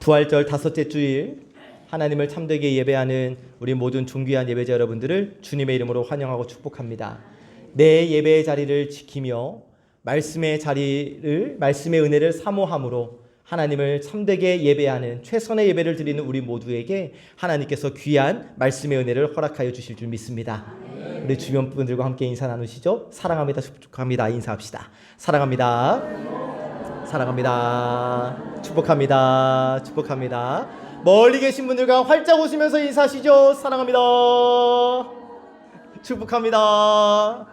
부활절 다섯째 주일 하나님을 참되게 예배하는 우리 모든 존귀한 예배자 여러분들을 주님의 이름으로 환영하고 축복합니다. 내 예배의 자리를 지키며 말씀의 은혜를 사모함으로 하나님을 참되게 예배하는 최선의 예배를 드리는 우리 모두에게 하나님께서 귀한 말씀의 은혜를 허락하여 주실 줄 믿습니다. 우리 주변 분들과 함께 인사 나누시죠. 사랑합니다, 축복합니다. 인사합시다. 사랑합니다, 사랑합니다, 축복합니다, 축복합니다. 멀리 계신 분들과 활짝 웃으면서 인사하시죠. 사랑합니다, 축복합니다,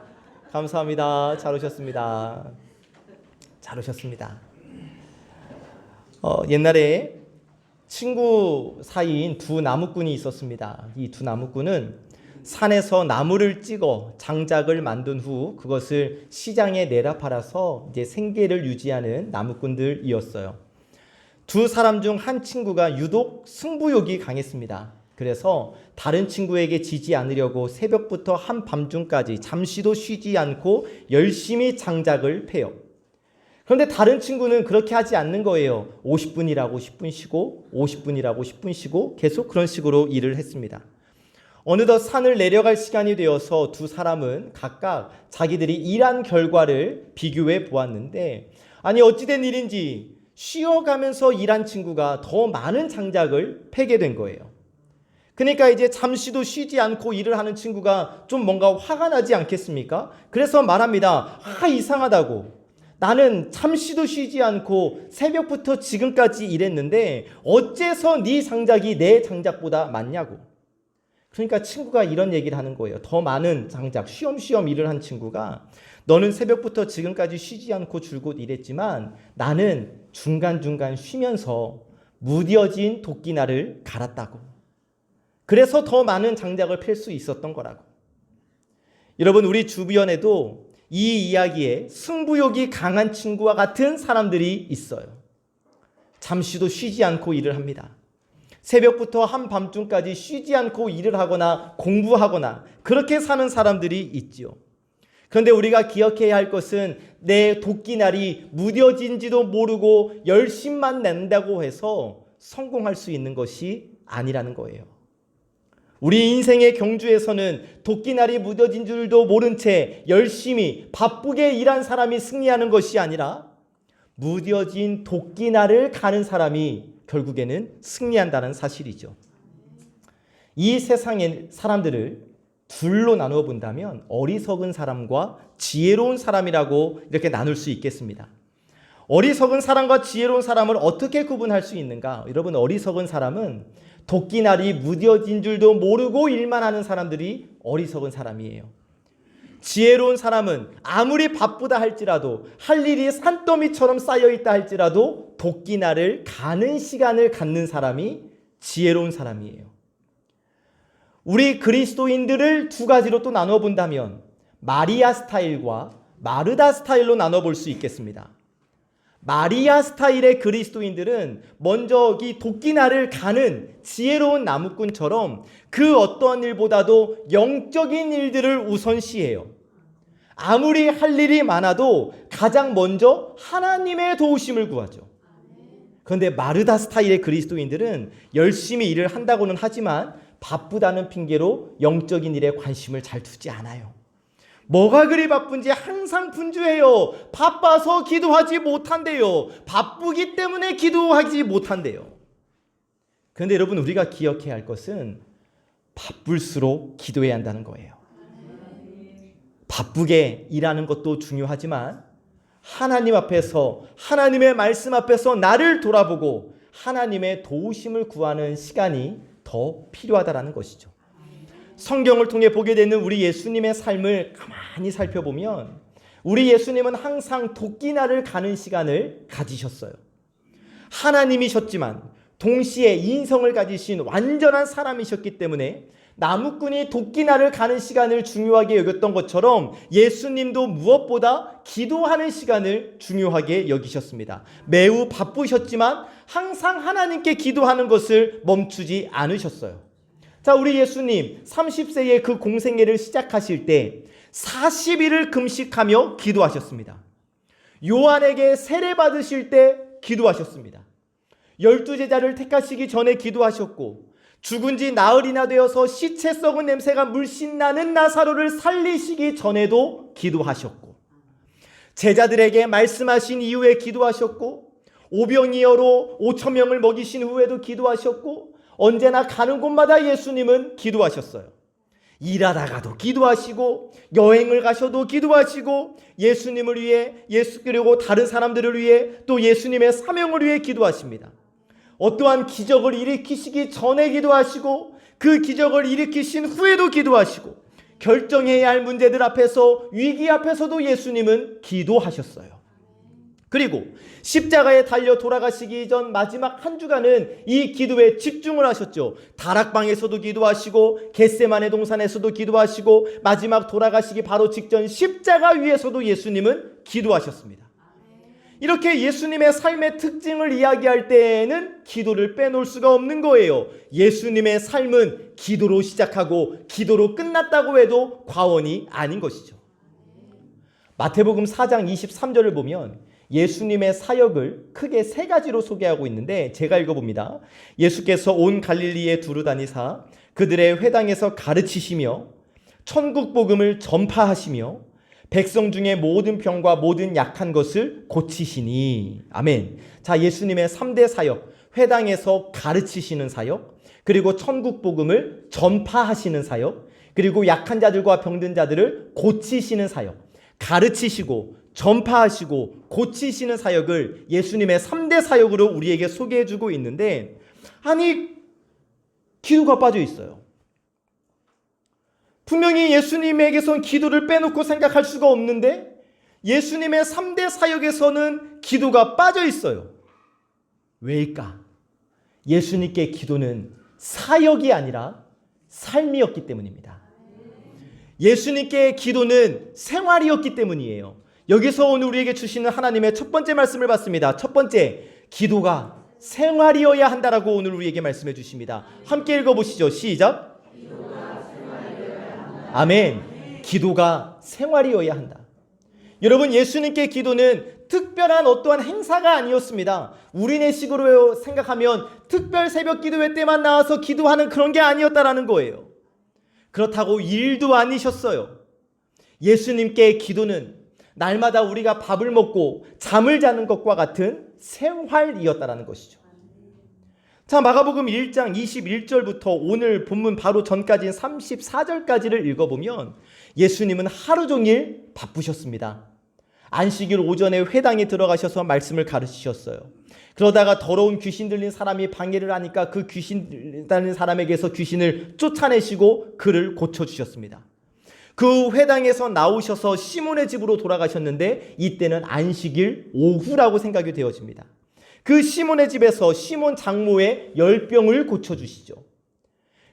감사합니다. 잘 오셨습니다. 잘 오셨습니다. 옛날에 친구 사이인 두 나무꾼이 있었습니다. 이 두 나무꾼은 산에서 나무를 찍어 장작을 만든 후 그것을 시장에 내다 팔아서 이제 생계를 유지하는 나무꾼들이었어요. 두 사람 중 한 친구가 유독 승부욕이 강했습니다. 그래서 다른 친구에게 지지 않으려고 새벽부터 한밤중까지 잠시도 쉬지 않고 열심히 장작을 패요. 그런데 다른 친구는 그렇게 하지 않는 거예요. 50분 일하고 10분 쉬고 50분 일하고 10분 쉬고 계속 그런 식으로 일을 했습니다. 어느덧 산을 내려갈 시간이 되어서 두 사람은 각각 자기들이 일한 결과를 비교해 보았는데, 아니 어찌된 일인지 쉬어가면서 일한 친구가 더 많은 장작을 패게 된 거예요. 그러니까 이제 잠시도 쉬지 않고 일을 하는 친구가 좀 뭔가 화가 나지 않겠습니까? 그래서 말합니다. 이상하다고. 나는 잠시도 쉬지 않고 새벽부터 지금까지 일했는데 어째서 네 장작이 내 장작보다 많냐고. 그러니까 친구가 이런 얘기를 하는 거예요. 더 많은 장작, 쉬엄쉬엄 일을 한 친구가, 너는 새벽부터 지금까지 쉬지 않고 줄곧 일했지만 나는 중간중간 쉬면서 무뎌진 도끼날을 갈았다고. 그래서 더 많은 장작을 팰 수 있었던 거라고. 여러분, 우리 주변에도 이 이야기에 승부욕이 강한 친구와 같은 사람들이 있어요. 잠시도 쉬지 않고 일을 합니다. 새벽부터 한밤중까지 쉬지 않고 일을 하거나 공부하거나 그렇게 사는 사람들이 있지요. 그런데 우리가 기억해야 할 것은 내 도끼날이 무뎌진지도 모르고 열심만 낸다고 해서 성공할 수 있는 것이 아니라는 거예요. 우리 인생의 경주에서는 도끼날이 무뎌진 줄도 모른 채 열심히 바쁘게 일한 사람이 승리하는 것이 아니라 무뎌진 도끼날을 가는 사람이 결국에는 승리한다는 사실이죠. 이 세상의 사람들을 둘로 나누어 본다면 어리석은 사람과 지혜로운 사람이라고 이렇게 나눌 수 있겠습니다. 어리석은 사람과 지혜로운 사람을 어떻게 구분할 수 있는가? 여러분, 어리석은 사람은 도끼날이 무뎌진 줄도 모르고 일만 하는 사람들이 어리석은 사람이에요. 지혜로운 사람은 아무리 바쁘다 할지라도, 할 일이 산더미처럼 쌓여있다 할지라도 도끼날을 가는 시간을 갖는 사람이 지혜로운 사람이에요. 우리 그리스도인들을 두 가지로 또 나눠 본다면 마리아 스타일과 마르다 스타일로 나눠 볼 수 있겠습니다. 마리아 스타일의 그리스도인들은 먼저 이 도끼날을 가는 지혜로운 나무꾼처럼 그 어떠한 일보다도 영적인 일들을 우선시해요. 아무리 할 일이 많아도 가장 먼저 하나님의 도우심을 구하죠. 그런데 마르다 스타일의 그리스도인들은 열심히 일을 한다고는 하지만 바쁘다는 핑계로 영적인 일에 관심을 잘 두지 않아요. 뭐가 그리 바쁜지 항상 분주해요. 바빠서 기도하지 못한대요. 바쁘기 때문에 기도하지 못한대요. 그런데 여러분, 우리가 기억해야 할 것은 바쁠수록 기도해야 한다는 거예요. 바쁘게 일하는 것도 중요하지만 하나님 앞에서, 하나님의 말씀 앞에서 나를 돌아보고 하나님의 도우심을 구하는 시간이 더 필요하다는 것이죠. 성경을 통해 보게 되는 우리 예수님의 삶을 가만히 살펴보면 우리 예수님은 항상 도끼날을 가는 시간을 가지셨어요. 하나님이셨지만 동시에 인성을 가지신 완전한 사람이셨기 때문에 나무꾼이 도끼날을 가는 시간을 중요하게 여겼던 것처럼 예수님도 무엇보다 기도하는 시간을 중요하게 여기셨습니다. 매우 바쁘셨지만 항상 하나님께 기도하는 것을 멈추지 않으셨어요. 자, 우리 예수님 30세에 그 공생애를 시작하실 때 40일을 금식하며 기도하셨습니다. 요한에게 세례 받으실 때 기도하셨습니다. 12 제자를 택하시기 전에 기도하셨고, 죽은 지 나흘이나 되어서 시체 썩은 냄새가 물씬 나는 나사로를 살리시기 전에도 기도하셨고, 제자들에게 말씀하신 이후에 기도하셨고, 오병이어로 5,000명을 먹이신 후에도 기도하셨고, 언제나 가는 곳마다 예수님은 기도하셨어요. 일하다가도 기도하시고, 여행을 가셔도 기도하시고, 예수님을 위해, 그리고 다른 사람들을 위해, 또 예수님의 사명을 위해 기도하십니다. 어떠한 기적을 일으키시기 전에 기도하시고, 그 기적을 일으키신 후에도 기도하시고, 결정해야 할 문제들 앞에서, 위기 앞에서도 예수님은 기도하셨어요. 그리고 십자가에 달려 돌아가시기 전 마지막 한 주간은 이 기도에 집중을 하셨죠. 다락방에서도 기도하시고, 겟세마네 동산에서도 기도하시고, 마지막 돌아가시기 바로 직전 십자가 위에서도 예수님은 기도하셨습니다. 이렇게 예수님의 삶의 특징을 이야기할 때에는 기도를 빼놓을 수가 없는 거예요. 예수님의 삶은 기도로 시작하고 기도로 끝났다고 해도 과언이 아닌 것이죠. 마태복음 4장 23절을 보면 예수님의 사역을 크게 세 가지로 소개하고 있는데, 제가 읽어봅니다. 예수께서 온 갈릴리에 두루 다니사 그들의 회당에서 가르치시며 천국 복음을 전파하시며 백성 중에 모든 병과 모든 약한 것을 고치시니. 아멘. 자, 예수님의 3대 사역, 회당에서 가르치시는 사역, 그리고 천국 복음을 전파하시는 사역, 그리고 약한 자들과 병든 자들을 고치시는 사역. 가르치시고 전파하시고 고치시는 사역을 예수님의 3대 사역으로 우리에게 소개해주고 있는데, 아니, 기도가 빠져 있어요. 분명히 예수님에게선 기도를 빼놓고 생각할 수가 없는데, 예수님의 3대 사역에서는 기도가 빠져 있어요. 왜일까? 예수님께 기도는 사역이 아니라 삶이었기 때문입니다. 예수님께 기도는 생활이었기 때문이에요. 여기서 오늘 우리에게 주시는 하나님의 첫 번째 말씀을 받습니다. 첫 번째, 기도가 생활이어야 한다라고 오늘 우리에게 말씀해 주십니다. 함께 읽어보시죠. 시작. 아멘. 기도가 생활이어야 한다. 여러분, 예수님께 기도는 특별한 어떠한 행사가 아니었습니다. 우리네식으로 생각하면 특별 새벽 기도회 때만 나와서 기도하는 그런 게 아니었다라는 거예요. 그렇다고 일도 아니셨어요. 예수님께 기도는 날마다 우리가 밥을 먹고 잠을 자는 것과 같은 생활이었다라는 것이죠. 자, 마가복음 1장 21절부터 오늘 본문 바로 전까지인 34절까지를 읽어보면 예수님은 하루 종일 바쁘셨습니다. 안식일 오전에 회당에 들어가셔서 말씀을 가르치셨어요. 그러다가 더러운 귀신 들린 사람이 방해를 하니까 그 귀신 들린 사람에게서 귀신을 쫓아내시고 그를 고쳐주셨습니다. 그 회당에서 나오셔서 시몬의 집으로 돌아가셨는데, 이때는 안식일 오후라고 생각이 되어집니다. 그 시몬의 집에서 시몬 장모의 열병을 고쳐주시죠.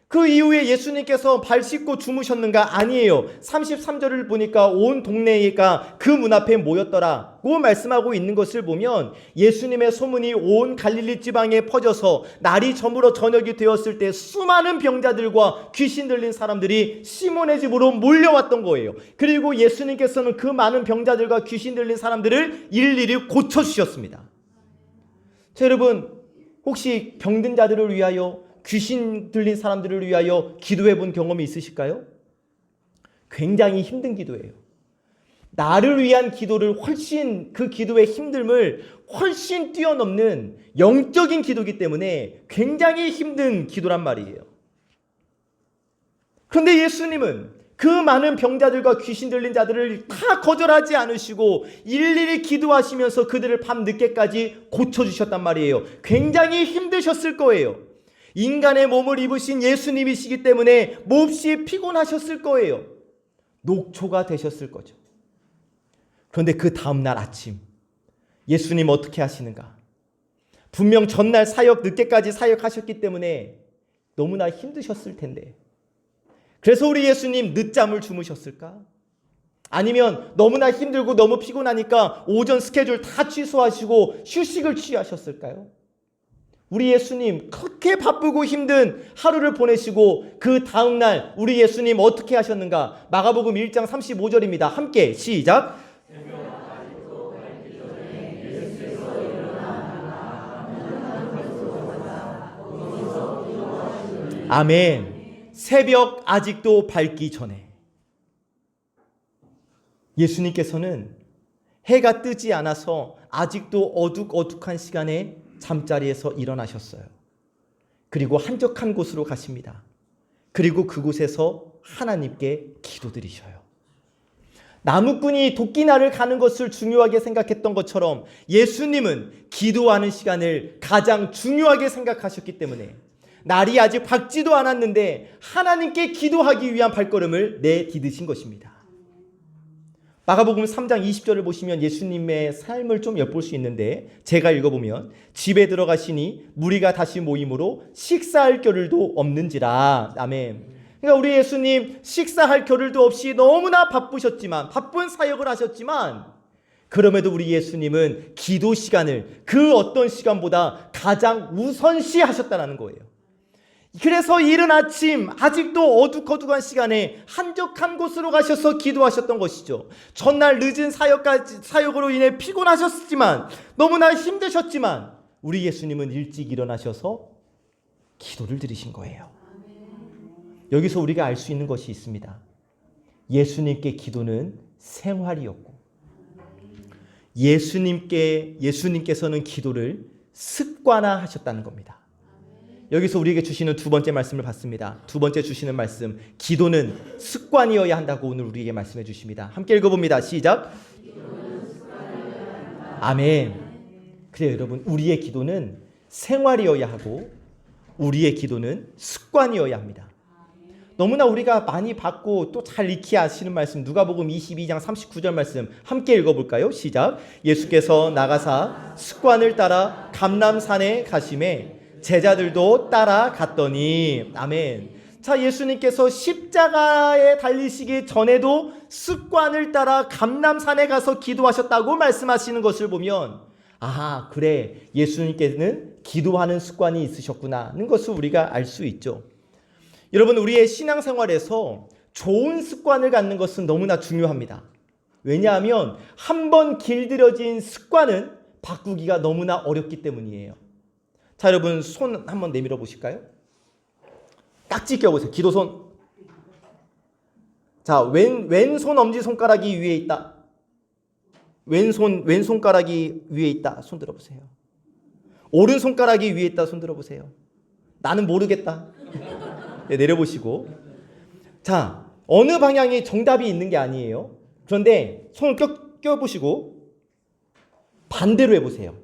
그 이후에 예수님께서 발 씻고 주무셨는가? 아니에요. 33절을 보니까 온 동네가 그 문 앞에 모였더라고 말씀하고 있는 것을 보면, 예수님의 소문이 온 갈릴리 지방에 퍼져서 날이 저물어 저녁이 되었을 때 수많은 병자들과 귀신 들린 사람들이 시몬의 집으로 몰려왔던 거예요. 그리고 예수님께서는 그 많은 병자들과 귀신 들린 사람들을 일일이 고쳐주셨습니다. 자, 여러분, 혹시 병든 자들을 위하여, 귀신 들린 사람들을 위하여 기도해 본 경험이 있으실까요? 굉장히 힘든 기도예요. 나를 위한 기도를 훨씬, 그 기도의 힘듦을 훨씬 뛰어넘는 영적인 기도이기 때문에 굉장히 힘든 기도란 말이에요. 그런데 예수님은 그 많은 병자들과 귀신 들린 자들을 다 거절하지 않으시고 일일이 기도하시면서 그들을 밤늦게까지 고쳐주셨단 말이에요. 굉장히 힘드셨을 거예요. 인간의 몸을 입으신 예수님이시기 때문에 몹시 피곤하셨을 거예요. 녹초가 되셨을 거죠. 그런데 그 다음날 아침 예수님 어떻게 하시는가? 분명 전날 사역 늦게까지 사역하셨기 때문에 너무나 힘드셨을 텐데, 그래서 우리 예수님 늦잠을 주무셨을까? 아니면 너무나 힘들고 너무 피곤하니까 오전 스케줄 다 취소하시고 휴식을 취하셨을까요? 우리 예수님 그렇게 바쁘고 힘든 하루를 보내시고 그 다음날 우리 예수님 어떻게 하셨는가? 마가복음 1장 35절입니다. 함께 시작. 아멘. 새벽 아직도 밝기 전에 예수님께서는 해가 뜨지 않아서 아직도 어둑어둑한 시간에 잠자리에서 일어나셨어요. 그리고 한적한 곳으로 가십니다. 그리고 그곳에서 하나님께 기도드리셔요. 나무꾼이 도끼날을 가는 것을 중요하게 생각했던 것처럼 예수님은 기도하는 시간을 가장 중요하게 생각하셨기 때문에 날이 아직 밝지도 않았는데 하나님께 기도하기 위한 발걸음을 내디디신 것입니다. 마가복음 3장 20절을 보시면 예수님의 삶을 좀 엿볼 수 있는데, 제가 읽어보면 집에 들어가시니 무리가 다시 모임으로 식사할 겨를도 없는지라. 아멘. 그러니까 우리 예수님 식사할 겨를도 없이 너무나 바쁘셨지만, 바쁜 사역을 하셨지만, 그럼에도 우리 예수님은 기도 시간을 그 어떤 시간보다 가장 우선시 하셨다는 거예요. 그래서 이른 아침 아직도 어둑어둑한 시간에 한적한 곳으로 가셔서 기도하셨던 것이죠. 전날 늦은 사역으로 인해 피곤하셨지만, 너무나 힘드셨지만 우리 예수님은 일찍 일어나셔서 기도를 드리신 거예요. 여기서 우리가 알 수 있는 것이 있습니다. 예수님께 기도는 생활이었고, 예수님께서는 기도를 습관화하셨다는 겁니다. 여기서 우리에게 주시는 두 번째 말씀을 봤습니다. 두 번째 주시는 말씀, 기도는 습관이어야 한다고 오늘 우리에게 말씀해 주십니다. 함께 읽어봅니다. 시작. 아멘. 그래요, 여러분. 우리의 기도는 생활이어야 하고 우리의 기도는 습관이어야 합니다. 너무나 우리가 많이 받고 또 잘 익히 아시는 말씀, 누가복음 22장 39절 말씀 함께 읽어볼까요? 시작. 예수께서 나가사 습관을 따라 감람산에 가심에 제자들도 따라갔더니. 아멘. 자, 예수님께서 십자가에 달리시기 전에도 습관을 따라 감람산에 가서 기도하셨다고 말씀하시는 것을 보면, 아하, 그래, 예수님께서는 기도하는 습관이 있으셨구나는 것을 우리가 알 수 있죠. 여러분, 우리의 신앙생활에서 좋은 습관을 갖는 것은 너무나 중요합니다. 왜냐하면 한번 길들여진 습관은 바꾸기가 너무나 어렵기 때문이에요. 자, 여러분, 손 한번 내밀어 보실까요? 딱지 껴보세요. 기도손. 자, 왼손 엄지손가락이 위에 있다. 왼손가락이 위에 있다. 손 들어보세요. 오른손가락이 위에 있다. 손 들어보세요. 나는 모르겠다. 네, 내려보시고. 자, 어느 방향이 정답이 있는 게 아니에요. 그런데 손을 껴보시고 반대로 해보세요.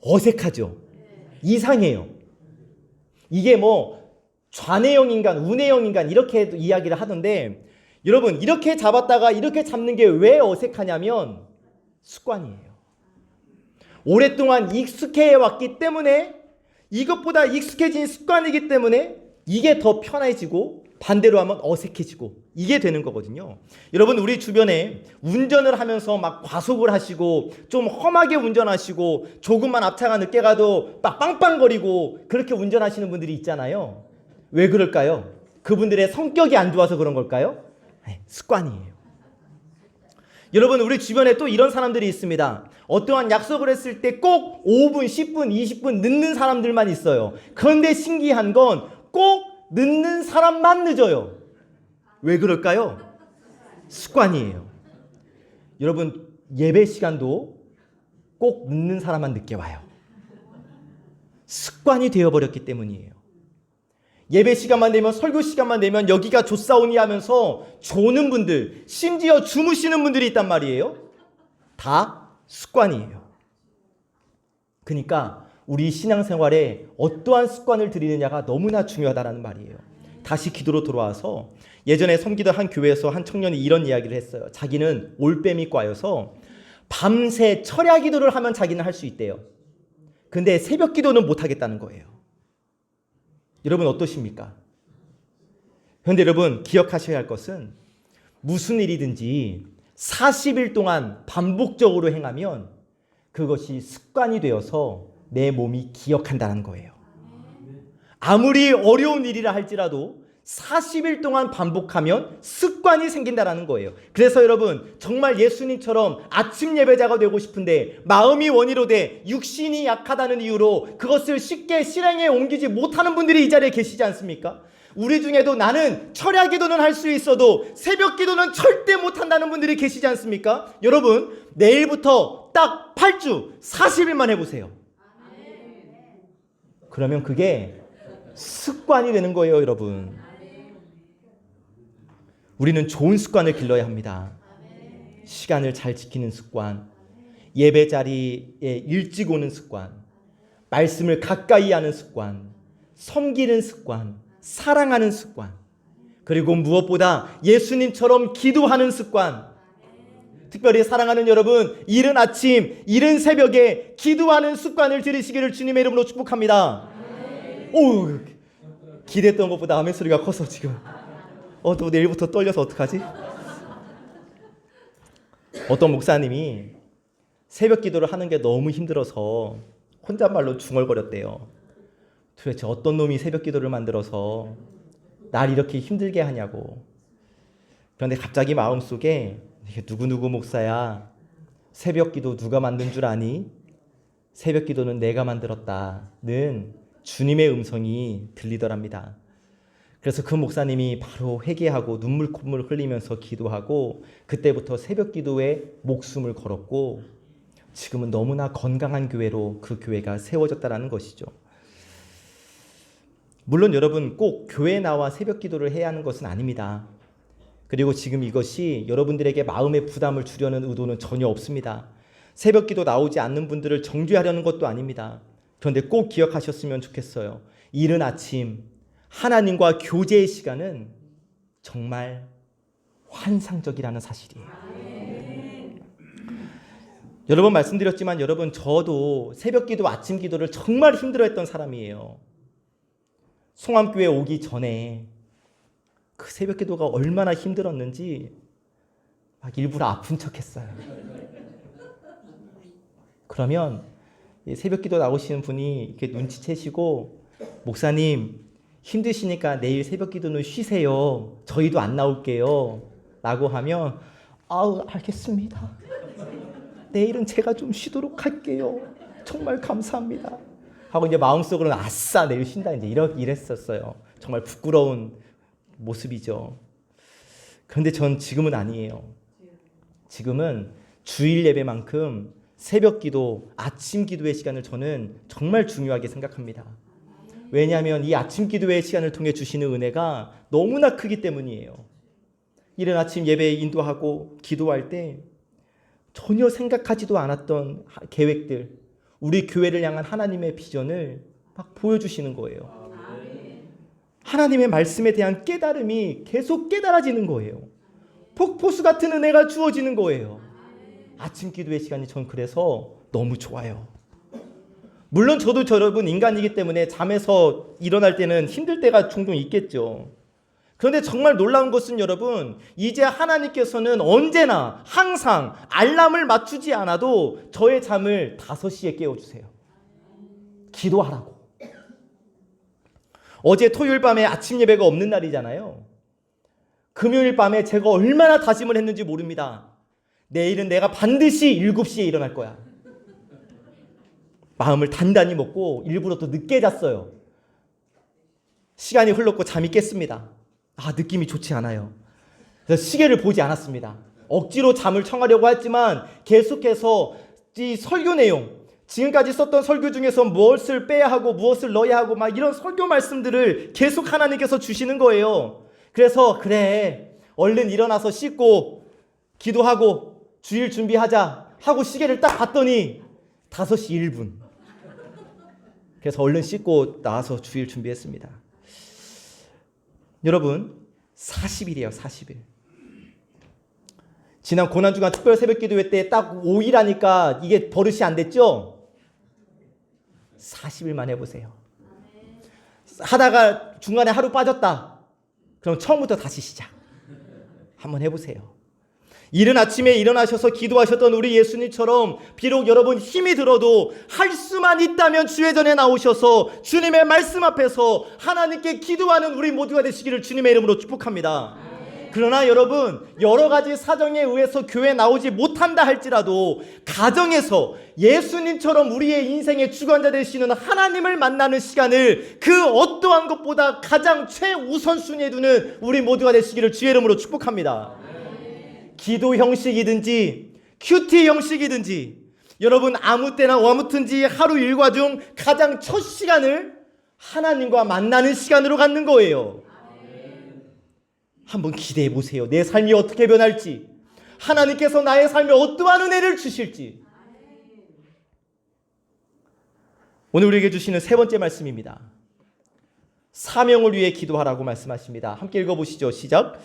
어색하죠? 이상해요. 이게 뭐 좌뇌형 인간, 우뇌형 인간 이렇게 이야기를 하던데, 여러분, 이렇게 잡았다가 이렇게 잡는 게 왜 어색하냐면 습관이에요. 오랫동안 익숙해 왔기 때문에, 이것보다 익숙해진 습관이기 때문에 이게 더 편해지고 반대로 하면 어색해지고 이게 되는 거거든요. 여러분, 우리 주변에 운전을 하면서 막 과속을 하시고 좀 험하게 운전하시고 조금만 앞차가 늦게 가도 막 빵빵거리고 그렇게 운전하시는 분들이 있잖아요. 왜 그럴까요? 그분들의 성격이 안 좋아서 그런 걸까요? 습관이에요. 여러분, 우리 주변에 또 이런 사람들이 있습니다. 어떠한 약속을 했을 때 꼭 5분, 10분, 20분 늦는 사람들만 있어요. 그런데 신기한 건 꼭 늦는 사람만 늦어요. 왜 그럴까요? 습관이에요. 여러분, 예배 시간도 꼭 늦는 사람만 늦게 와요. 습관이 되어버렸기 때문이에요. 예배 시간만 되면, 설교 시간만 되면 여기가 조사오니 하면서 조는 분들, 심지어 주무시는 분들이 있단 말이에요. 다 습관이에요. 그러니까 우리 신앙생활에 어떠한 습관을 들이느냐가 너무나 중요하다는 말이에요. 다시 기도로 돌아와서, 예전에 섬기던 한 교회에서 한 청년이 이런 이야기를 했어요. 자기는 올빼미과여서 밤새 철야 기도를 하면 자기는 할 수 있대요. 근데 새벽 기도는 못 하겠다는 거예요. 여러분, 어떠십니까? 그런데 여러분, 기억하셔야 할 것은 무슨 일이든지 40일 동안 반복적으로 행하면 그것이 습관이 되어서 내 몸이 기억한다는 거예요. 아무리 어려운 일이라 할지라도 40일 동안 반복하면 습관이 생긴다라는 거예요. 그래서 여러분, 정말 예수님처럼 아침 예배자가 되고 싶은데 마음이 원이로 돼 육신이 약하다는 이유로 그것을 쉽게 실행에 옮기지 못하는 분들이 이 자리에 계시지 않습니까? 우리 중에도 나는 철야 기도는 할 수 있어도 새벽 기도는 절대 못한다는 분들이 계시지 않습니까? 여러분, 내일부터 딱 8주 40일만 해보세요. 그러면 그게 습관이 되는 거예요, 여러분. 우리는 좋은 습관을 길러야 합니다. 시간을 잘 지키는 습관, 예배 자리에 일찍 오는 습관, 말씀을 가까이 하는 습관, 섬기는 습관, 사랑하는 습관, 그리고 무엇보다 예수님처럼 기도하는 습관. 특별히 사랑하는 여러분, 이른 아침, 이른 새벽에 기도하는 습관을 들이시기를 주님의 이름으로 축복합니다. 오, 기대했던 것보다 아멘 소리가 커서 지금 또 내일부터 떨려서 어떡하지? 어떤 목사님이 새벽 기도를 하는 게 너무 힘들어서 혼잣말로 중얼거렸대요. 도대체 어떤 놈이 새벽 기도를 만들어서 날 이렇게 힘들게 하냐고. 그런데 갑자기 마음속에 누구누구 목사야, 새벽 기도 누가 만든 줄 아니? 새벽 기도는 내가 만들었다는 주님의 음성이 들리더랍니다. 그래서 그 목사님이 바로 회개하고 눈물 콧물 흘리면서 기도하고 그때부터 새벽 기도에 목숨을 걸었고 지금은 너무나 건강한 교회로 그 교회가 세워졌다는 것이죠. 물론 여러분, 꼭 교회에 나와 새벽 기도를 해야 하는 것은 아닙니다. 그리고 지금 이것이 여러분들에게 마음의 부담을 주려는 의도는 전혀 없습니다. 새벽 기도 나오지 않는 분들을 정죄하려는 것도 아닙니다. 그런데 꼭 기억하셨으면 좋겠어요. 이른 아침 하나님과 교제의 시간은 정말 환상적이라는 사실이에요. 여러 번 말씀드렸지만 여러분, 저도 새벽 기도, 아침 기도를 정말 힘들어했던 사람이에요. 송암교회 오기 전에 그 새벽 기도가 얼마나 힘들었는지 막 일부러 아픈 척했어요. 그러면 새벽 기도 나오시는 분이 이렇게 눈치채시고, 목사님 힘드시니까 내일 새벽 기도는 쉬세요. 저희도 안 나올게요. 라고 하면 아우 알겠습니다. 내일은 제가 좀 쉬도록 할게요. 정말 감사합니다. 하고 이제 마음속으로는 아싸 내일 쉰다 이제 이랬었어요. 정말 부끄러운 모습이죠. 그런데 전 지금은 아니에요. 지금은 주일 예배만큼 새벽 기도, 아침 기도의 시간을 저는 정말 중요하게 생각합니다. 왜냐하면 이 아침 기도의 시간을 통해 주시는 은혜가 너무나 크기 때문이에요. 이른 아침 예배에 인도하고 기도할 때 전혀 생각하지도 않았던 계획들, 우리 교회를 향한 하나님의 비전을 막 보여주시는 거예요. 하나님의 말씀에 대한 깨달음이 계속 깨달아지는 거예요. 폭포수 같은 은혜가 주어지는 거예요. 아침 기도의 시간이 전 그래서 너무 좋아요. 물론 저도 여러분 인간이기 때문에 잠에서 일어날 때는 힘들 때가 종종 있겠죠. 그런데 정말 놀라운 것은 여러분, 이제 하나님께서는 언제나 항상 알람을 맞추지 않아도 저의 잠을 5시에 깨워주세요. 기도하라고. 어제 토요일 밤에 아침 예배가 없는 날이잖아요. 금요일 밤에 제가 얼마나 다짐을 했는지 모릅니다. 내일은 내가 반드시 7시에 일어날 거야. 마음을 단단히 먹고 일부러 또 늦게 잤어요. 시간이 흘렀고 잠이 깼습니다. 느낌이 좋지 않아요. 그래서 시계를 보지 않았습니다. 억지로 잠을 청하려고 했지만 계속해서 이 설교 내용, 지금까지 썼던 설교 중에서 무엇을 빼야 하고 무엇을 넣어야 하고 막 이런 설교 말씀들을 계속 하나님께서 주시는 거예요. 그래서 그래, 얼른 일어나서 씻고 기도하고 주일 준비하자 하고 시계를 딱 봤더니 5시 1분. 그래서 얼른 씻고 나와서 주일 준비했습니다. 여러분, 40일이에요. 40일. 지난 고난주간 특별 새벽 기도회 때 딱 5일 하니까 이게 버릇이 안 됐죠? 40일만 해보세요. 하다가 중간에 하루 빠졌다. 그럼 처음부터 다시 시작. 한번 해보세요. 이른 아침에 일어나셔서 기도하셨던 우리 예수님처럼 비록 여러분 힘이 들어도 할 수만 있다면 주의 전에 나오셔서 주님의 말씀 앞에서 하나님께 기도하는 우리 모두가 되시기를 주님의 이름으로 축복합니다. 그러나 여러분, 여러 가지 사정에 의해서 교회에 나오지 못한다 할지라도 가정에서 예수님처럼 우리의 인생의 주관자 되시는 하나님을 만나는 시간을 그 어떠한 것보다 가장 최우선순위에 두는 우리 모두가 되시기를 주의 이름으로 축복합니다. 기도 형식이든지 큐티 형식이든지 여러분 아무 때나 아무튼지 하루 일과 중 가장 첫 시간을 하나님과 만나는 시간으로 갖는 거예요. 한번 기대해 보세요. 내 삶이 어떻게 변할지, 하나님께서 나의 삶에 어떠한 은혜를 주실지. 오늘 우리에게 주시는 세 번째 말씀입니다. 사명을 위해 기도하라고 말씀하십니다. 함께 읽어보시죠. 시작.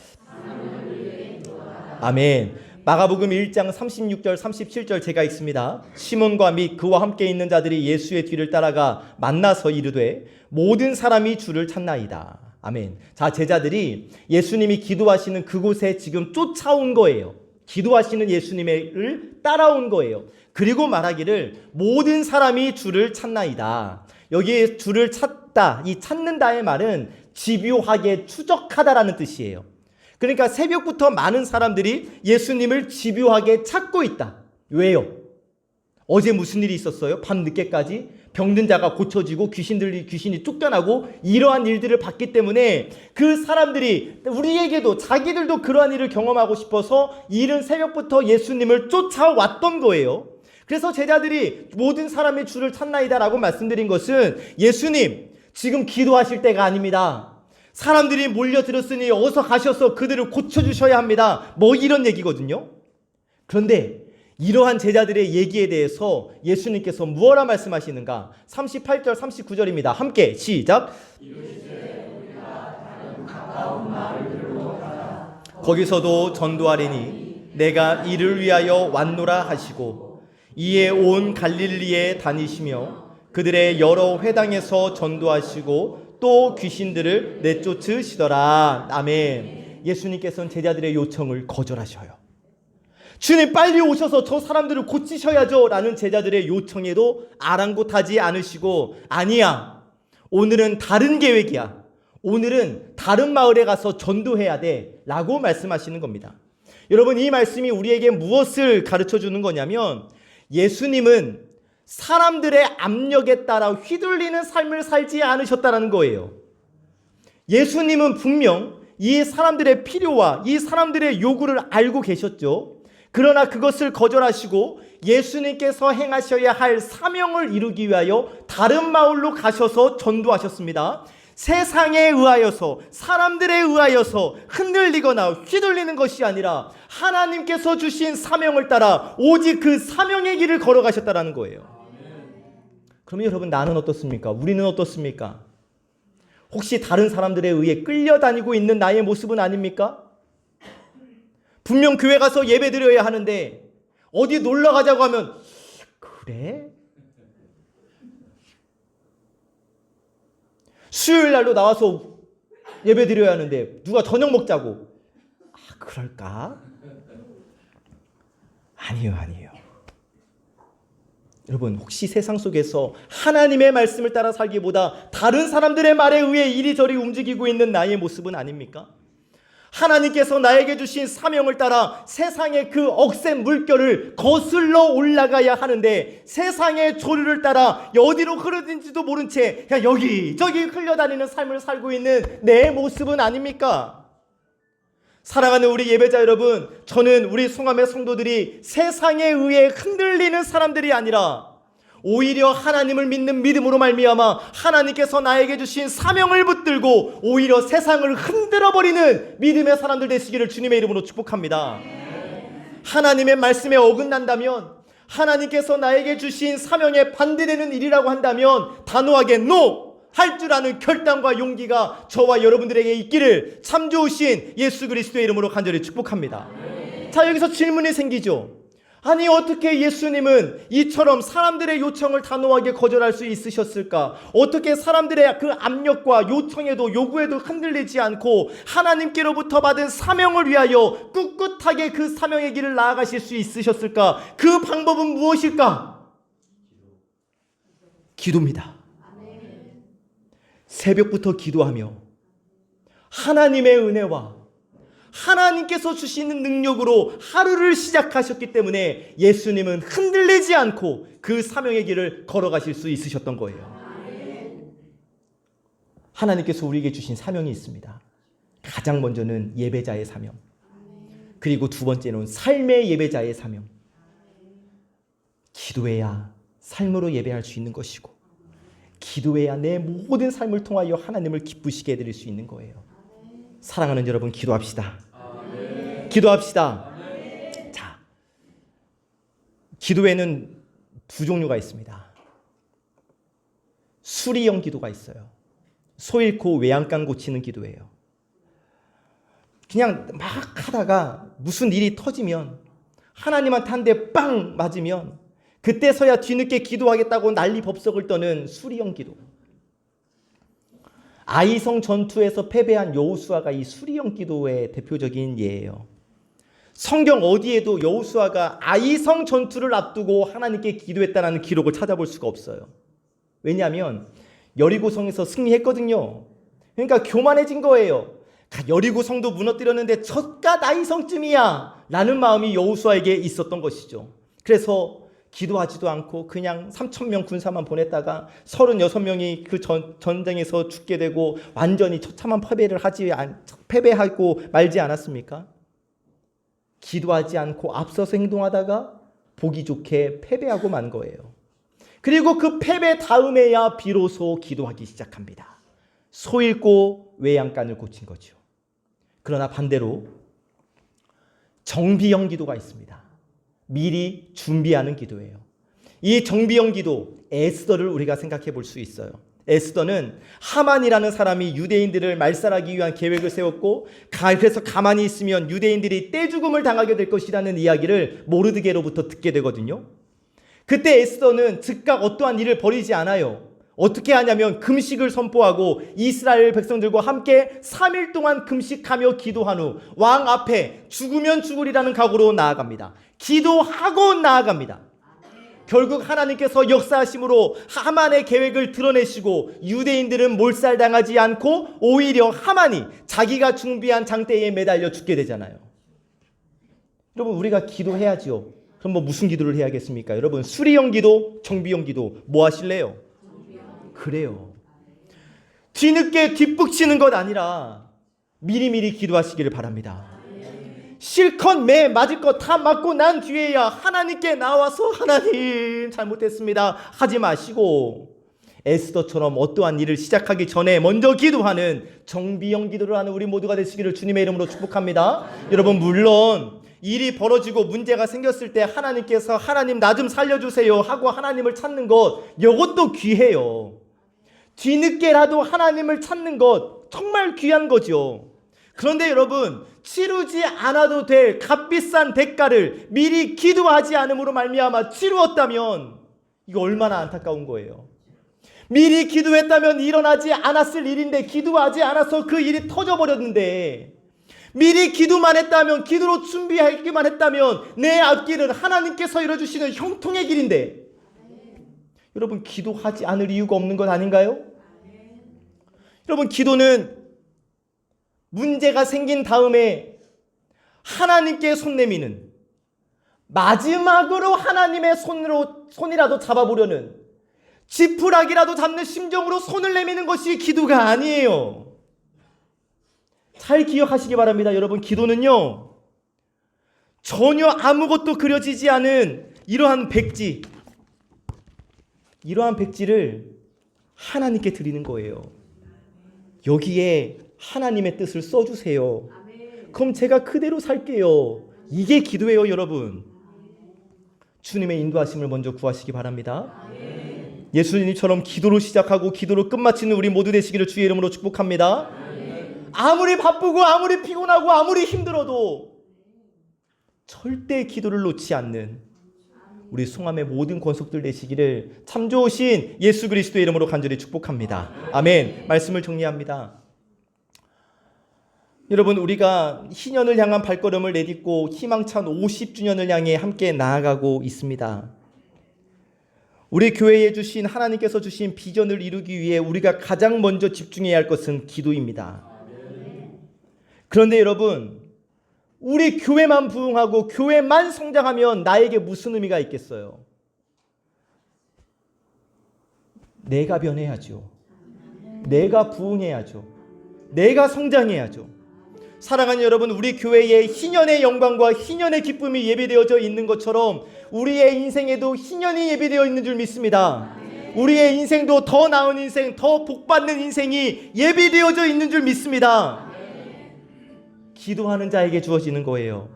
아멘. 마가복음 1장 36절 37절 제가 읽습니다. 시몬과 및 그와 함께 있는 자들이 예수의 뒤를 따라가 만나서 이르되 모든 사람이 주를 찾나이다. 아멘. 자, 제자들이 예수님이 기도하시는 그곳에 지금 쫓아온 거예요. 기도하시는 예수님을 따라온 거예요. 그리고 말하기를 모든 사람이 주를 찾나이다. 여기에 주를 찾다, 이 찾는다의 말은 집요하게 추적하다라는 뜻이에요. 그러니까 새벽부터 많은 사람들이 예수님을 집요하게 찾고 있다. 왜요? 어제 무슨 일이 있었어요? 밤 늦게까지 병든 자가 고쳐지고 귀신이 쫓겨나고 이러한 일들을 봤기 때문에 그 사람들이 우리에게도 자기들도 그러한 일을 경험하고 싶어서 이른 새벽부터 예수님을 쫓아왔던 거예요. 그래서 제자들이 모든 사람이 주를 찾나이다 라고 말씀드린 것은 예수님 지금 기도하실 때가 아닙니다. 사람들이 몰려들었으니 어서 가셔서 그들을 고쳐주셔야 합니다. 뭐 이런 얘기거든요. 그런데 이러한 제자들의 얘기에 대해서 예수님께서 무엇라 말씀하시는가? 38절 39절입니다. 함께 시작. 거기서도 전도하리니 내가 이를 위하여 왔노라 하시고 이에 온 갈릴리에 다니시며 그들의 여러 회당에서 전도하시고 또 귀신들을 내쫓으시더라. 아멘. 예수님께서는 제자들의 요청을 거절하셔요. 주님 빨리 오셔서 저 사람들을 고치셔야죠 라는 제자들의 요청에도 아랑곳하지 않으시고 아니야, 오늘은 다른 계획이야, 오늘은 다른 마을에 가서 전도해야 돼 라고 말씀하시는 겁니다. 여러분, 이 말씀이 우리에게 무엇을 가르쳐 주는 거냐면 예수님은 사람들의 압력에 따라 휘둘리는 삶을 살지 않으셨다는 거예요. 예수님은 분명 이 사람들의 필요와 이 사람들의 요구를 알고 계셨죠. 그러나 그것을 거절하시고 예수님께서 행하셔야 할 사명을 이루기 위하여 다른 마을로 가셔서 전도하셨습니다. 세상에 의하여서, 사람들에 의하여서 흔들리거나 휘둘리는 것이 아니라 하나님께서 주신 사명을 따라 오직 그 사명의 길을 걸어가셨다는 거예요. 그러면 여러분, 나는 어떻습니까? 우리는 어떻습니까? 혹시 다른 사람들에 의해 끌려다니고 있는 나의 모습은 아닙니까? 분명 교회 가서 예배 드려야 하는데 어디 놀러 가자고 하면 그래? 수요일 날로 나와서 예배 드려야 하는데 누가 저녁 먹자고. 그럴까? 아니에요. 여러분, 혹시 세상 속에서 하나님의 말씀을 따라 살기보다 다른 사람들의 말에 의해 이리저리 움직이고 있는 나의 모습은 아닙니까? 하나님께서 나에게 주신 사명을 따라 세상의 그 억센 물결을 거슬러 올라가야 하는데 세상의 조류를 따라 어디로 흐르는지도 모른 채 그냥 여기저기 흘려다니는 삶을 살고 있는 내 모습은 아닙니까? 사랑하는 우리 예배자 여러분, 저는 우리 송암의 성도들이 세상에 의해 흔들리는 사람들이 아니라 오히려 하나님을 믿는 믿음으로 말미암아 하나님께서 나에게 주신 사명을 붙들고 오히려 세상을 흔들어버리는 믿음의 사람들 되시기를 주님의 이름으로 축복합니다. 하나님의 말씀에 어긋난다면, 하나님께서 나에게 주신 사명에 반대되는 일이라고 한다면 단호하게 NO! 할 줄 아는 결단과 용기가 저와 여러분들에게 있기를 참 좋으신 예수 그리스도의 이름으로 간절히 축복합니다. 자, 여기서 질문이 생기죠. 아니 어떻게 예수님은 이처럼 사람들의 요청을 단호하게 거절할 수 있으셨을까? 어떻게 사람들의 그 압력과 요청에도 요구에도 흔들리지 않고 하나님께로부터 받은 사명을 위하여 꿋꿋하게 그 사명의 길을 나아가실 수 있으셨을까? 그 방법은 무엇일까? 기도입니다. 새벽부터 기도하며 하나님의 은혜와 하나님께서 주시는 능력으로 하루를 시작하셨기 때문에 예수님은 흔들리지 않고 그 사명의 길을 걸어가실 수 있으셨던 거예요. 하나님께서 우리에게 주신 사명이 있습니다. 가장 먼저는 예배자의 사명, 그리고 두 번째는 삶의 예배자의 사명. 기도해야 삶으로 예배할 수 있는 것이고, 기도해야 내 모든 삶을 통하여 하나님을 기쁘시게 해드릴 수 있는 거예요. 사랑하는 여러분, 기도합시다. 아멘. 기도합시다. 아멘. 자, 기도에는 두 종류가 있습니다. 수리형 기도가 있어요. 소 잃고 외양간 고치는 기도예요. 그냥 막 하다가 무슨 일이 터지면, 하나님한테 한 대 빵 맞으면 그때서야 뒤늦게 기도하겠다고 난리 법석을 떠는 수리형 기도. 아이성 전투에서 패배한 여호수아가 이 수리형 기도의 대표적인 예예요. 성경 어디에도 여호수아가 아이성 전투를 앞두고 하나님께 기도했다는 기록을 찾아볼 수가 없어요. 왜냐하면 여리고성에서 승리했거든요. 그러니까 교만해진 거예요. 여리고성도 무너뜨렸는데 저깟 아이성쯤이야 라는 마음이 여호수아에게 있었던 것이죠. 그래서 기도하지도 않고 그냥 3,000명 군사만 보냈다가 36명이 그 전쟁에서 죽게 되고 완전히 처참한 패배하고 말지 않았습니까? 기도하지 않고 앞서서 행동하다가 보기 좋게 패배하고 만 거예요. 그리고 그 패배 다음에야 비로소 기도하기 시작합니다. 소 잃고 외양간을 고친 거죠. 그러나 반대로 정비형 기도가 있습니다. 미리 준비하는 기도예요. 이 정비형 기도, 에스더를 우리가 생각해 볼 수 있어요. 에스더는 하만이라는 사람이 유대인들을 말살하기 위한 계획을 세웠고, 그래서 가만히 있으면 유대인들이 떼죽음을 당하게 될 것이라는 이야기를 모르드게로부터 듣게 되거든요. 그때 에스더는 즉각 어떠한 일을 벌이지 않아요. 어떻게 하냐면 금식을 선포하고 이스라엘 백성들과 함께 3일 동안 금식하며 기도한 후 왕 앞에 죽으면 죽으리라는 각오로 나아갑니다. 기도하고 나아갑니다. 결국 하나님께서 역사하심으로 하만의 계획을 드러내시고 유대인들은 몰살당하지 않고 오히려 하만이 자기가 준비한 장대에 매달려 죽게 되잖아요. 여러분, 우리가 기도해야죠. 그럼 무슨 기도를 해야겠습니까? 여러분, 수리형 기도, 정비형 기도 뭐 하실래요? 그래요. 뒤늦게 뒷북치는 것 아니라 미리미리 기도하시기를 바랍니다. 실컷 매 맞을 거 다 맞고 난 뒤에야 하나님께 나와서 하나님 잘못했습니다 하지 마시고, 에스더처럼 어떠한 일을 시작하기 전에 먼저 기도하는 정비형 기도를 하는 우리 모두가 되시기를 주님의 이름으로 축복합니다. 여러분, 물론 일이 벌어지고 문제가 생겼을 때 하나님께서 하나님 나 좀 살려주세요 하고 하나님을 찾는 것, 이것도 귀해요. 뒤늦게라도 하나님을 찾는 것 정말 귀한 거죠. 그런데 여러분, 치르지 않아도 될 값비싼 대가를 미리 기도하지 않음으로 말미암아 치루었다면 이거 얼마나 안타까운 거예요. 미리 기도했다면 일어나지 않았을 일인데 기도하지 않아서 그 일이 터져버렸는데, 미리 기도만 했다면, 기도로 준비하기만 했다면 내 앞길은 하나님께서 열어주시는 형통의 길인데, 여러분, 기도하지 않을 이유가 없는 것 아닌가요? 여러분, 기도는 문제가 생긴 다음에 하나님께 손 내미는, 마지막으로 하나님의 손이라도 잡아보려는, 지푸라기라도 잡는 심정으로 손을 내미는 것이 기도가 아니에요. 잘 기억하시기 바랍니다. 여러분, 기도는요, 전혀 아무것도 그려지지 않은 이러한 백지를 하나님께 드리는 거예요. 여기에 하나님의 뜻을 써주세요. 그럼 제가 그대로 살게요. 이게 기도예요, 여러분. 주님의 인도하심을 먼저 구하시기 바랍니다. 예수님처럼 기도로 시작하고 기도로 끝마치는 우리 모두 되시기를 주의 이름으로 축복합니다. 아무리 바쁘고 아무리 피곤하고 아무리 힘들어도 절대 기도를 놓지 않는, 우리 송암의 모든 권속들 되시기를 참 좋으신 예수 그리스도의 이름으로 간절히 축복합니다. 아멘. 말씀을 정리합니다. 여러분, 우리가 희년을 향한 발걸음을 내딛고 희망찬 50주년을 향해 함께 나아가고 있습니다. 우리 교회에 주신 하나님께서 주신 비전을 이루기 위해 우리가 가장 먼저 집중해야 할 것은 기도입니다. 그런데 여러분, 우리 교회만 부흥하고 교회만 성장하면 나에게 무슨 의미가 있겠어요? 내가 변해야죠. 내가 부흥해야죠. 내가 성장해야죠. 사랑하는 여러분, 우리 교회에 희년의 영광과 희년의 기쁨이 예비되어져 있는 것처럼 우리의 인생에도 희년이 예비되어 있는 줄 믿습니다. 우리의 인생도 더 나은 인생, 더 복받는 인생이 예비되어져 있는 줄 믿습니다. 기도하는 자에게 주어지는 거예요.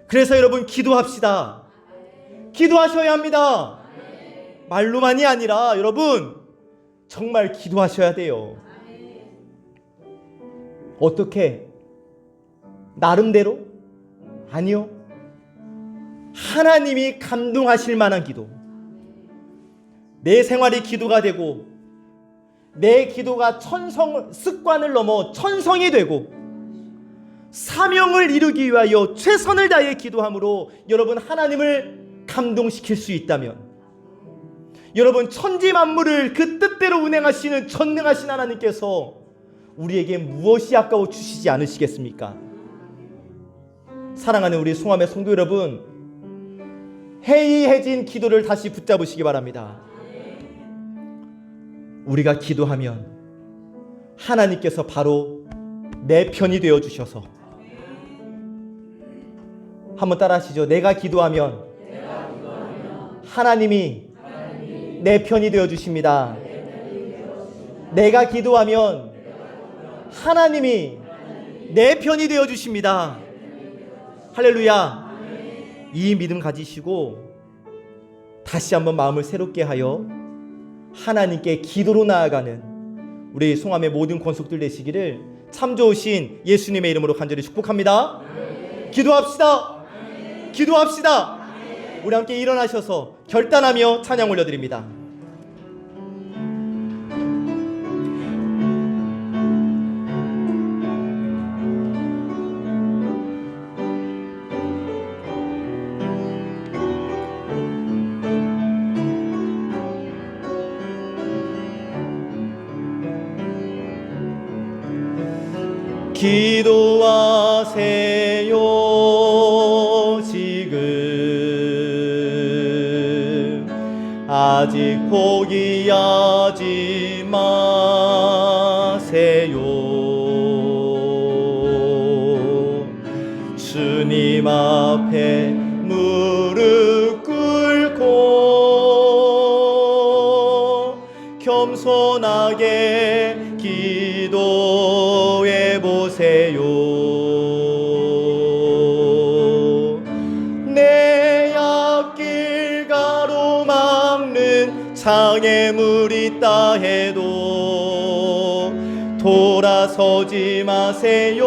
그래서 여러분, 기도합시다. 기도하셔야 합니다. 말로만이 아니라 여러분 정말 기도하셔야 돼요. 어떻게? 나름대로? 아니요. 하나님이 감동하실 만한 기도. 내 생활이 기도가 되고 내 기도가 습관을 넘어 천성이 되고 사명을 이루기 위하여 최선을 다해 기도함으로 여러분 하나님을 감동시킬 수 있다면, 여러분 천지 만물을 그 뜻대로 운행하시는 전능하신 하나님께서 우리에게 무엇이 아까워 주시지 않으시겠습니까? 사랑하는 우리 송암의 성도 여러분, 해이해진 기도를 다시 붙잡으시기 바랍니다. 우리가 기도하면 하나님께서 바로 내 편이 되어 주셔서, 한번 따라 하시죠. 내가 기도하면 하나님이 내 편이 되어 주십니다. 내가 기도하면 하나님이 내 편이 되어 주십니다. 할렐루야. 이 믿음 가지시고 다시 한번 마음을 새롭게 하여 하나님께 기도로 나아가는 우리 송암의 모든 권속들 되시기를 참 좋으신 예수님의 이름으로 간절히 축복합니다. 기도합시다. 기도합시다. 우리 함께 일어나셔서 결단하며 찬양 올려드립니다. 기도하세요. 지금 아직 포기하지 마세요. 주님 앞에 무릎 꿇고 겸손하게 기도해 보세요. 내 앞길 가로막는 장애물이 있다 해도 돌아서지 마세요.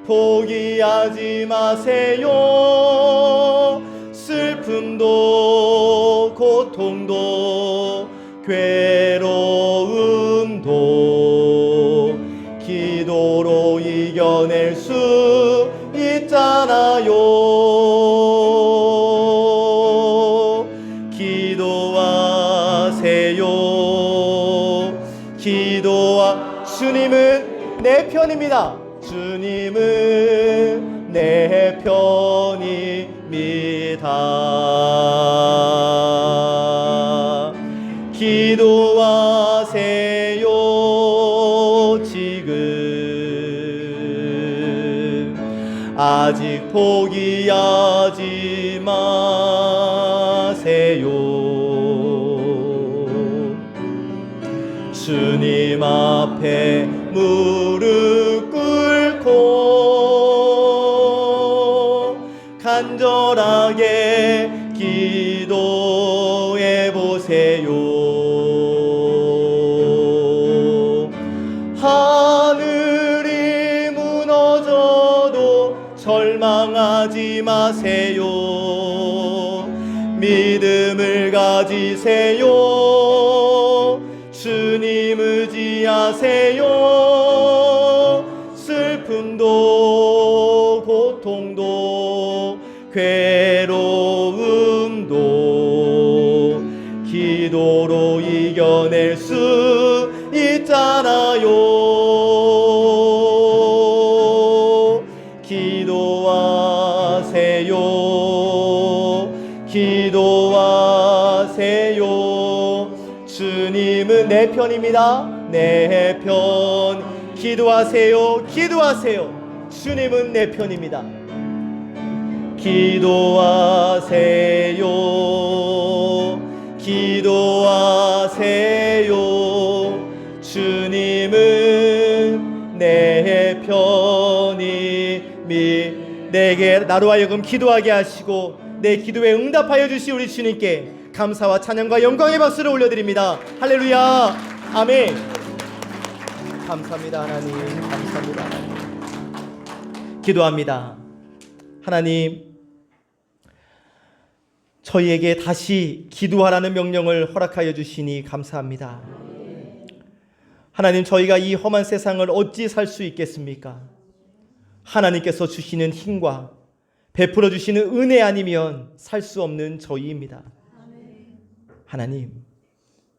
포기하지 마세요. 슬픔도 고통도 괴로움도 기도로 이겨낼 수 있잖아요. 기도하세요. 주님은 내 편입니다. 주님은 내 편입니다. 기도하세요. 지금 아직 포기하지 마세요. 주님 앞에 무릎 꿇고 간절하게 기도해 보세요. 하늘이 무너져도 절망하지 마세요. 가지세요. 주님 의지하세요. 슬픔도 고통도 괴로움도 기도로 이겨낼 수 있잖아요. 기도하세요. 기도하세요. 주님은 내 편입니다. 내 편. 기도하세요. 기도하세요. 주님은 내 편입니다. 기도하세요. 기도하세요. 주님은 내 편임이 내게 나로 하여금 기도하게 하시고 내 기도에 응답하여 주시 우리 주님께 감사와 찬양과 영광의 박수를 올려드립니다. 할렐루야. 아멘. 감사합니다 하나님. 감사합니다 하나님. 기도합니다. 하나님, 저희에게 다시 기도하라는 명령을 허락하여 주시니 감사합니다. 하나님, 저희가 이 험한 세상을 어찌 살 수 있겠습니까? 하나님께서 주시는 힘과 베풀어 주시는 은혜 아니면 살 수 없는 저희입니다. 하나님,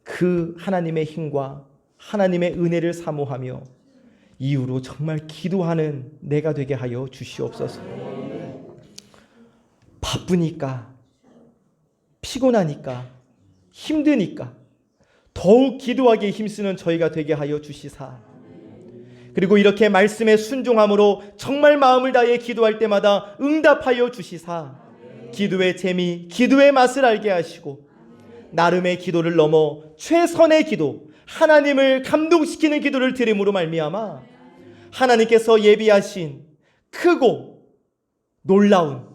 그 하나님의 힘과 하나님의 은혜를 사모하며 이후로 정말 기도하는 내가 되게 하여 주시옵소서. 바쁘니까, 피곤하니까, 힘드니까 더욱 기도하기에 힘쓰는 저희가 되게 하여 주시사, 그리고 이렇게 말씀에 순종함으로 정말 마음을 다해 기도할 때마다 응답하여 주시사, 기도의 재미, 기도의 맛을 알게 하시고 나름의 기도를 넘어 최선의 기도, 하나님을 감동시키는 기도를 드림으로 말미암아 하나님께서 예비하신 크고 놀라운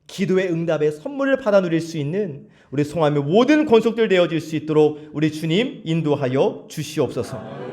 기도의 응답의 선물을 받아 누릴 수 있는 우리 송암의 모든 권속들 되어질 수 있도록 우리 주님 인도하여 주시옵소서.